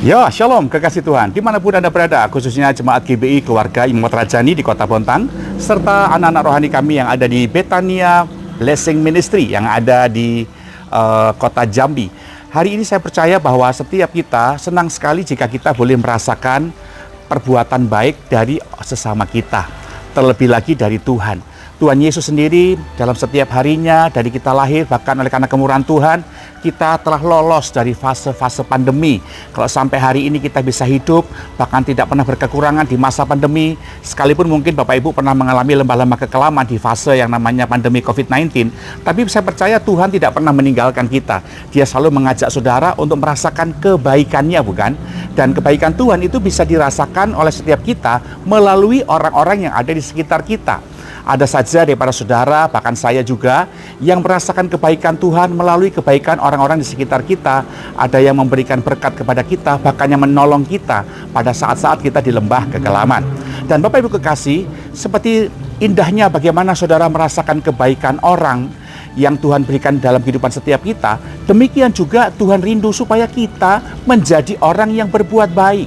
Ya, shalom kekasih Tuhan, dimanapun Anda berada, khususnya Jemaat GBI Keluarga Imam Rajani di Kota Bontang, serta anak-anak rohani kami yang ada di Betania Blessing Ministry yang ada di Kota Jambi. Hari ini saya percaya bahwa setiap kita senang sekali jika kita boleh merasakan perbuatan baik dari sesama kita, terlebih lagi dari Tuhan. Tuhan Yesus sendiri dalam setiap harinya dari kita lahir, bahkan oleh karena kemurahan Tuhan, kita telah lolos dari fase-fase pandemi. Kalau sampai hari ini kita bisa hidup, bahkan tidak pernah berkekurangan di masa pandemi, sekalipun mungkin Bapak Ibu pernah mengalami lembah-lembah kekelaman di fase yang namanya pandemi COVID-19, tapi saya percaya Tuhan tidak pernah meninggalkan kita. Dia selalu mengajak saudara untuk merasakan kebaikannya, bukan? Dan kebaikan Tuhan itu bisa dirasakan oleh setiap kita melalui orang-orang yang ada di sekitar kita. Ada saja daripada saudara, bahkan saya juga, yang merasakan kebaikan Tuhan melalui kebaikan orang-orang di sekitar kita. Ada yang memberikan berkat kepada kita, bahkan yang menolong kita pada saat-saat kita di lembah kekelaman. Dan Bapak Ibu kekasih, seperti indahnya bagaimana saudara merasakan kebaikan orang yang Tuhan berikan dalam kehidupan setiap kita, demikian juga Tuhan rindu supaya kita menjadi orang yang berbuat baik.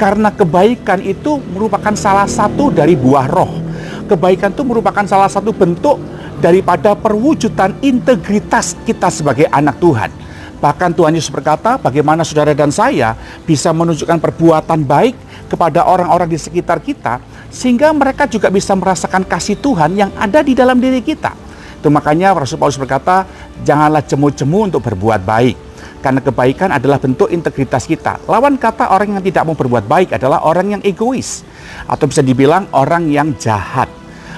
Karena kebaikan itu merupakan salah satu dari buah roh. Kebaikan itu merupakan salah satu bentuk daripada perwujudan integritas kita sebagai anak Tuhan. Bahkan Tuhan Yesus berkata, bagaimana saudara dan saya bisa menunjukkan perbuatan baik kepada orang-orang di sekitar kita, sehingga mereka juga bisa merasakan kasih Tuhan yang ada di dalam diri kita. Itu makanya Rasul Paulus berkata, janganlah jemu-jemu untuk berbuat baik. Karena kebaikan adalah bentuk integritas kita. Lawan kata orang yang tidak mau berbuat baik adalah orang yang egois. Atau bisa dibilang orang yang jahat.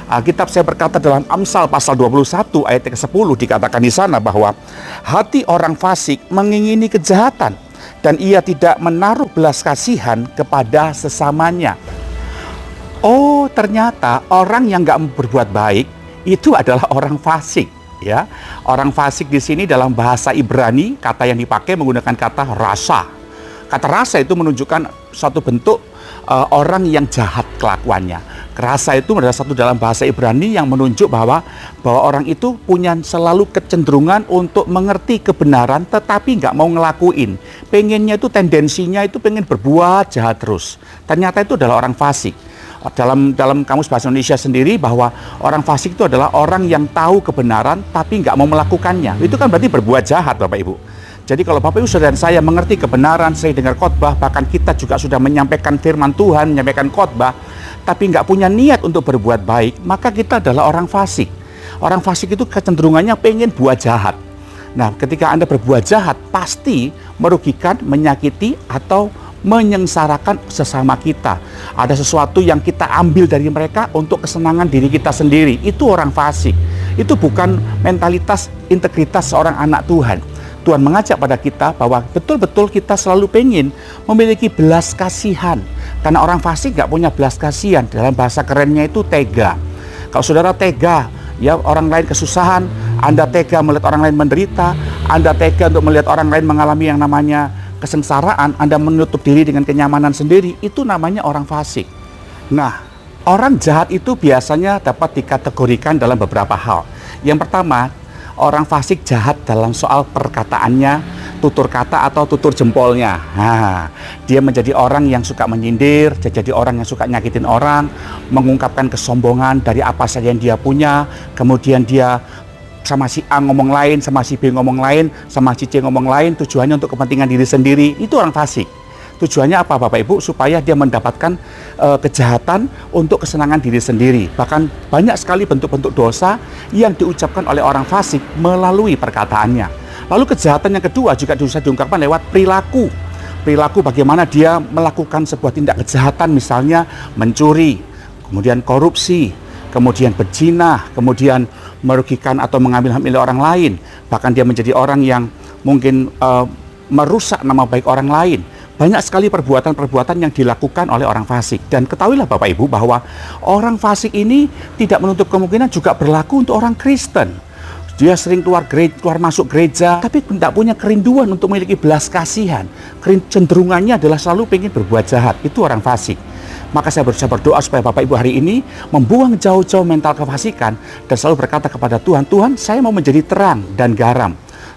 Alkitab saya berkata dalam Amsal pasal 21 ayat ke-10 dikatakan di sana bahwa hati orang fasik mengingini kejahatan dan ia tidak menaruh belas kasihan kepada sesamanya. Oh, ternyata orang yang nggak berbuat baik itu adalah orang fasik. Ya, orang fasik di sini dalam bahasa Ibrani, kata yang dipakai menggunakan kata rasa. Kata rasa itu menunjukkan suatu bentuk orang yang jahat kelakuannya. Rasa itu adalah satu dalam bahasa Ibrani yang menunjuk bahwa orang itu punya selalu kecenderungan untuk mengerti kebenaran tetapi nggak mau ngelakuin. Pengennya itu tendensinya itu pengen berbuat jahat terus. Ternyata itu adalah orang fasik. Dalam kamus bahasa Indonesia sendiri bahwa orang fasik itu adalah orang yang tahu kebenaran tapi nggak mau melakukannya. Itu kan berarti berbuat jahat, Bapak Ibu. Jadi kalau Bapak Ibu saudara dan saya mengerti kebenaran, saya dengar khotbah, bahkan kita juga sudah menyampaikan firman Tuhan, menyampaikan khotbah, tapi nggak punya niat untuk berbuat baik, maka kita adalah orang fasik. Orang fasik itu kecenderungannya pengen buat jahat. Nah, ketika Anda berbuat jahat, pasti merugikan, menyakiti, atau menyengsarakan sesama kita. Ada sesuatu yang kita ambil dari mereka untuk kesenangan diri kita sendiri. Itu orang fasik. Itu bukan mentalitas integritas seorang anak Tuhan. Tuhan mengajak pada kita bahwa betul-betul kita selalu pengen memiliki belas kasihan. Karena orang fasik nggak punya belas kasihan. Dalam bahasa kerennya itu tega. Kalau saudara tega, ya orang lain kesusahan, Anda tega melihat orang lain menderita, Anda tega untuk melihat orang lain mengalami yang namanya kesengsaraan, Anda menutup diri dengan kenyamanan sendiri, itu namanya orang fasik. Nah, orang jahat itu biasanya dapat dikategorikan dalam beberapa hal. Yang pertama, orang fasik jahat dalam soal perkataannya, tutur kata atau tutur jempolnya. Nah, dia menjadi orang yang suka menyindir, dia jadi orang yang suka nyakitin orang, mengungkapkan kesombongan dari apa saja yang dia punya, kemudian dia sama si A ngomong lain, sama si B ngomong lain, sama si C ngomong lain, tujuannya untuk kepentingan diri sendiri. Itu orang fasik. Tujuannya apa Bapak Ibu? Supaya dia mendapatkan kejahatan untuk kesenangan diri sendiri. Bahkan banyak sekali bentuk-bentuk dosa yang diucapkan oleh orang fasik melalui perkataannya. Lalu kejahatan yang kedua juga bisa diungkapkan lewat perilaku. Perilaku bagaimana dia melakukan sebuah tindak kejahatan, misalnya mencuri, kemudian korupsi, kemudian berzina, kemudian merugikan atau mengambil hak milik orang lain. Bahkan dia menjadi orang yang mungkin merusak nama baik orang lain. Banyak sekali perbuatan-perbuatan yang dilakukan oleh orang fasik. Dan ketahuilah Bapak Ibu bahwa orang fasik ini tidak menutup kemungkinan juga berlaku untuk orang Kristen. Dia sering keluar masuk gereja, tapi tidak punya kerinduan untuk memiliki belas kasihan. Cenderungannya adalah selalu ingin berbuat jahat. Itu orang fasik. Maka saya berdoa supaya Bapak Ibu hari ini membuang jauh-jauh mental kefasikan dan selalu berkata kepada Tuhan, Tuhan, saya mau menjadi terang dan garam.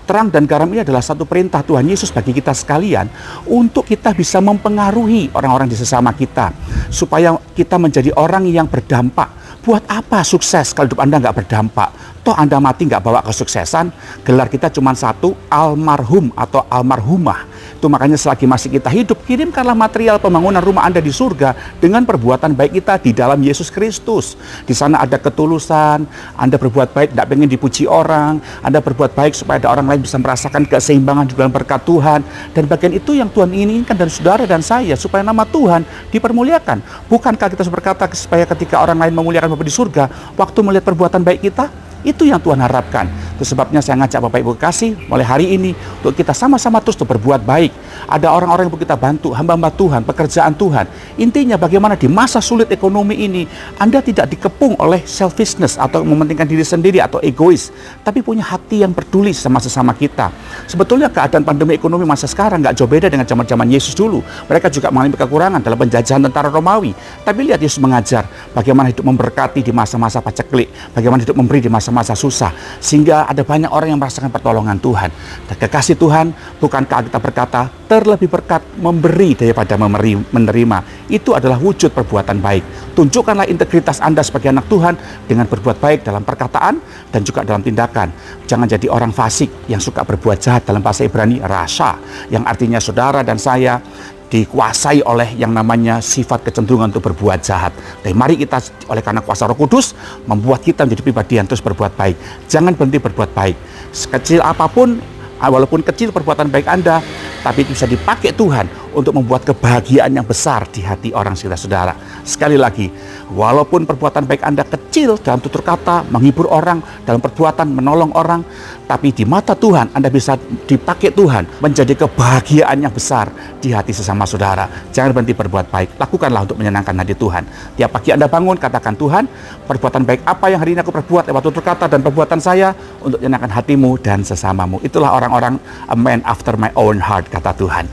Terang dan garam ini adalah satu perintah Tuhan Yesus bagi kita sekalian untuk kita bisa mempengaruhi orang-orang di sesama kita, supaya kita menjadi orang yang berdampak. Buat apa sukses kalau hidup Anda nggak berdampak? Toh Anda mati nggak bawa kesuksesan. Gelar kita cuma satu, almarhum atau almarhumah. Itu makanya selagi masih kita hidup, kirimkanlah material pembangunan rumah Anda di surga dengan perbuatan baik kita di dalam Yesus Kristus. Di sana ada ketulusan, Anda berbuat baik, tidak pengen dipuji orang, Anda berbuat baik supaya ada orang lain bisa merasakan keseimbangan di dalam berkat Tuhan. Dan bagian itu yang Tuhan inginkan dari saudara dan saya, supaya nama Tuhan dipermuliakan. Bukankah kita berkata supaya ketika orang lain memuliakan Bapa di surga, waktu melihat perbuatan baik kita, itu yang Tuhan harapkan. Itu sebabnya saya ngajak Bapak Ibu kasih mulai hari ini untuk kita sama-sama terus berbuat baik. Ada orang-orang yang kita bantu, hamba-hamba Tuhan, pekerjaan Tuhan. Intinya bagaimana di masa sulit ekonomi ini Anda tidak dikepung oleh selfishness atau mementingkan diri sendiri atau egois, tapi punya hati yang peduli sama sesama kita. Sebetulnya keadaan pandemi ekonomi masa sekarang nggak jauh beda dengan zaman-zaman Yesus dulu. Mereka juga mengalami kekurangan dalam penjajahan tentara Romawi. Tapi lihat Yesus mengajar bagaimana hidup memberkati di masa-masa paceklik, bagaimana hidup memberi di masa-masa susah, sehingga ada banyak orang yang merasakan pertolongan Tuhan. Dan kekasih Tuhan, bukankah kita berkata terlebih berkat memberi daripada menerima? Itu adalah wujud perbuatan baik. Tunjukkanlah integritas Anda sebagai anak Tuhan dengan berbuat baik dalam perkataan dan juga dalam tindakan. Jangan jadi orang fasik yang suka berbuat jahat. Dalam bahasa Ibrani rasha, yang artinya saudara dan saya dikuasai oleh yang namanya sifat kecenderungan untuk berbuat jahat. Dan mari kita oleh karena kuasa Roh Kudus membuat kita menjadi pribadi yang terus berbuat baik. Jangan berhenti berbuat baik. Sekecil apapun, walaupun kecil perbuatan baik Anda, tapi itu bisa dipakai Tuhan untuk membuat kebahagiaan yang besar di hati orang sekitar saudara. Sekali lagi, walaupun perbuatan baik Anda kecil dalam tutur kata, menghibur orang, dalam perbuatan menolong orang, tapi di mata Tuhan Anda bisa dipakai Tuhan menjadi kebahagiaan yang besar di hati sesama saudara. Jangan berhenti berbuat baik, lakukanlah untuk menyenangkan hati Tuhan. Tiap pagi Anda bangun, katakan, Tuhan, perbuatan baik apa yang hari ini aku perbuat lewat tutur kata dan perbuatan saya untuk menyenangkan hatimu dan sesamamu. Itulah orang-orang a man after my own heart, kata Tuhan.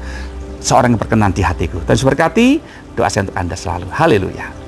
Seorang yang berkenan di hatiku. Dan berkati, doa saya untuk Anda selalu. Haleluya.